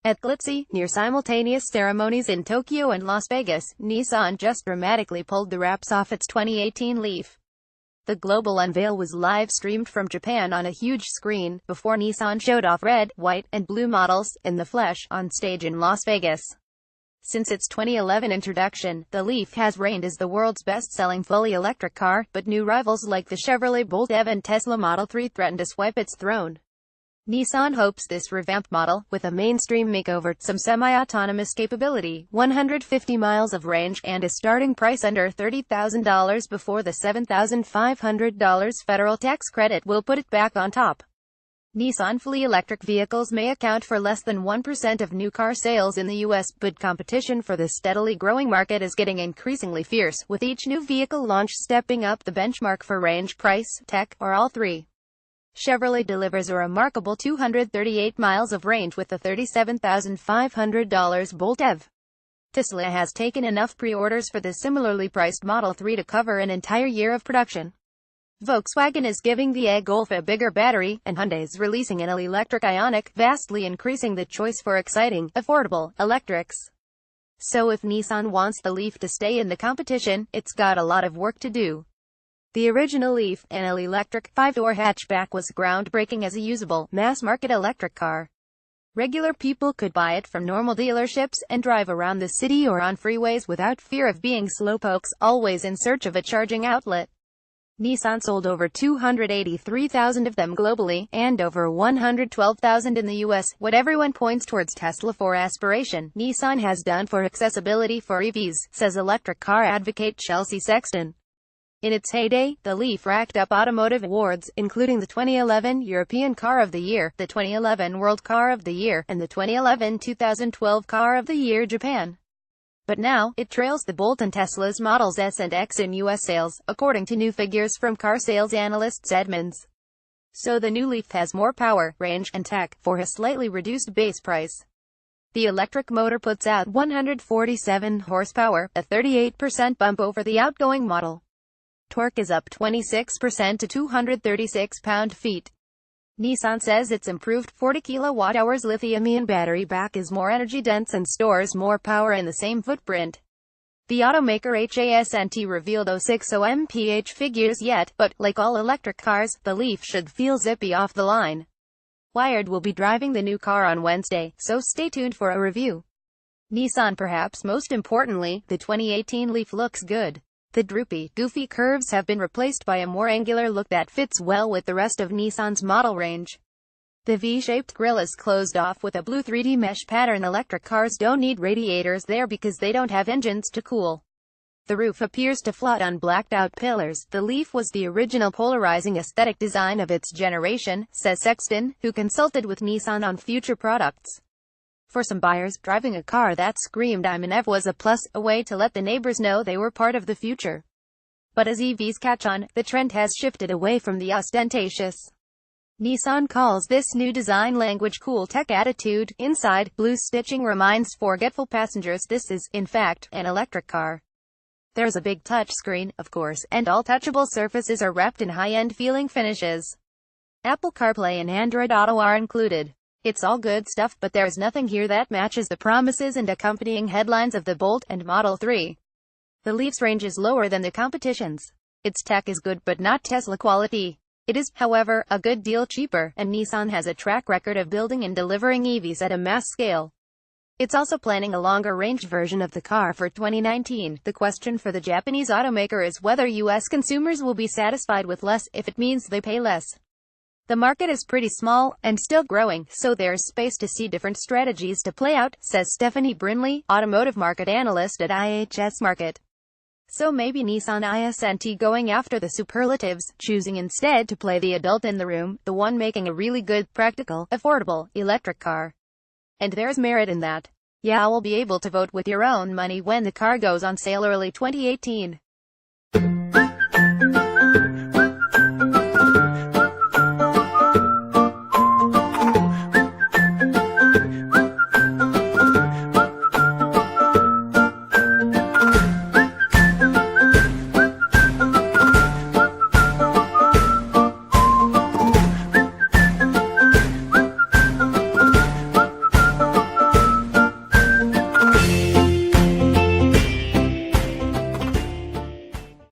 At glitzy, near-simultaneous ceremonies in Tokyo and Las Vegas, Nissan just dramatically pulled the wraps off its 2018 Leaf. The global unveil was live-streamed from Japan on a huge screen, before Nissan showed off red, white, and blue models, in the flesh, on stage in Las Vegas. Since its 2011 introduction, the Leaf has reigned as the world's best-selling fully electric car, but new rivals like the Chevrolet Bolt EV and Tesla Model 3 threaten to swipe its throne. Nissan hopes this revamped model, with a mainstream makeover, some semi-autonomous capability, 150 miles of range, and a starting price under $30,000 before the $7,500 federal tax credit will put it back on top. Nissan fully electric vehicles may account for less than 1% of new car sales in the U.S., but competition for this steadily growing market is getting increasingly fierce, with each new vehicle launch stepping up the benchmark for range, price, tech, or all three. Chevrolet delivers a remarkable 238 miles of range with the $37,500 Bolt EV. Tesla has taken enough pre-orders for the similarly priced Model 3 to cover an entire year of production. Volkswagen is giving the e-Golf a bigger battery, and Hyundai's releasing an all-electric Ioniq, vastly increasing the choice for exciting, affordable electrics. So if Nissan wants the Leaf to stay in the competition, it's got a lot of work to do. The original Leaf, an all-electric, 5-door hatchback, was groundbreaking as a usable, mass-market electric car. Regular people could buy it from normal dealerships, and drive around the city or on freeways without fear of being slowpokes, always in search of a charging outlet. Nissan sold over 283,000 of them globally, and over 112,000 in the U.S., what everyone points towards Tesla for aspiration, Nissan has done for accessibility for EVs, says electric car advocate Chelsea Sexton. In its heyday, the Leaf racked up automotive awards, including the 2011 European Car of the Year, the 2011 World Car of the Year, and the 2011-2012 Car of the Year Japan. But now, it trails the Bolt and Tesla's Models S and X in U.S. sales, according to new figures from car sales analyst Edmunds. So the new Leaf has more power, range, and tech, for a slightly reduced base price. The electric motor puts out 147 horsepower, a 38% bump over the outgoing model. Torque is up 26% to 236 pound-feet. Nissan says its improved 40 kWh lithium-ion battery pack is more energy-dense and stores more power in the same footprint. The automaker hasn't revealed 060 mph figures yet, but, like all electric cars, the Leaf should feel zippy off the line. Wired will be driving the new car on Wednesday, so stay tuned for a review. Nissan. Perhaps most importantly, the 2018 Leaf looks good. The droopy, goofy curves have been replaced by a more angular look that fits well with the rest of Nissan's model range. The V-shaped grille is closed off with a blue 3D mesh pattern. Electric cars don't need radiators there because they don't have engines to cool. The roof appears to float on blacked-out pillars. The Leaf was the original polarizing aesthetic design of its generation, says Sexton, who consulted with Nissan on future products. For some buyers, driving a car that screamed "I'm an EV" was a plus, a way to let the neighbors know they were part of the future. But as EVs catch on, the trend has shifted away from the ostentatious. Nissan calls this new design language cool tech attitude. Inside, blue stitching reminds forgetful passengers this is, in fact, an electric car. There's a big touchscreen, of course, and all touchable surfaces are wrapped in high-end feeling finishes. Apple CarPlay and Android Auto are included. It's all good stuff, but there's nothing here that matches the promises and accompanying headlines of the Bolt and Model 3. The Leaf's range is lower than the competition's. Its tech is good but not Tesla quality. It is, however, a good deal cheaper, and Nissan has a track record of building and delivering EVs at a mass scale. It's also planning a longer-range version of the car for 2019. The question for the Japanese automaker is whether U.S. consumers will be satisfied with less, if it means they pay less. The market is pretty small, and still growing, so there's space to see different strategies to play out, says Stephanie Brinley, automotive market analyst at IHS Markit. So maybe Nissan isn't going after the superlatives, choosing instead to play the adult in the room, the one making a really good, practical, affordable, electric car. And there's merit in that. Yeah, we'll be able to vote with your own money when the car goes on sale early 2018.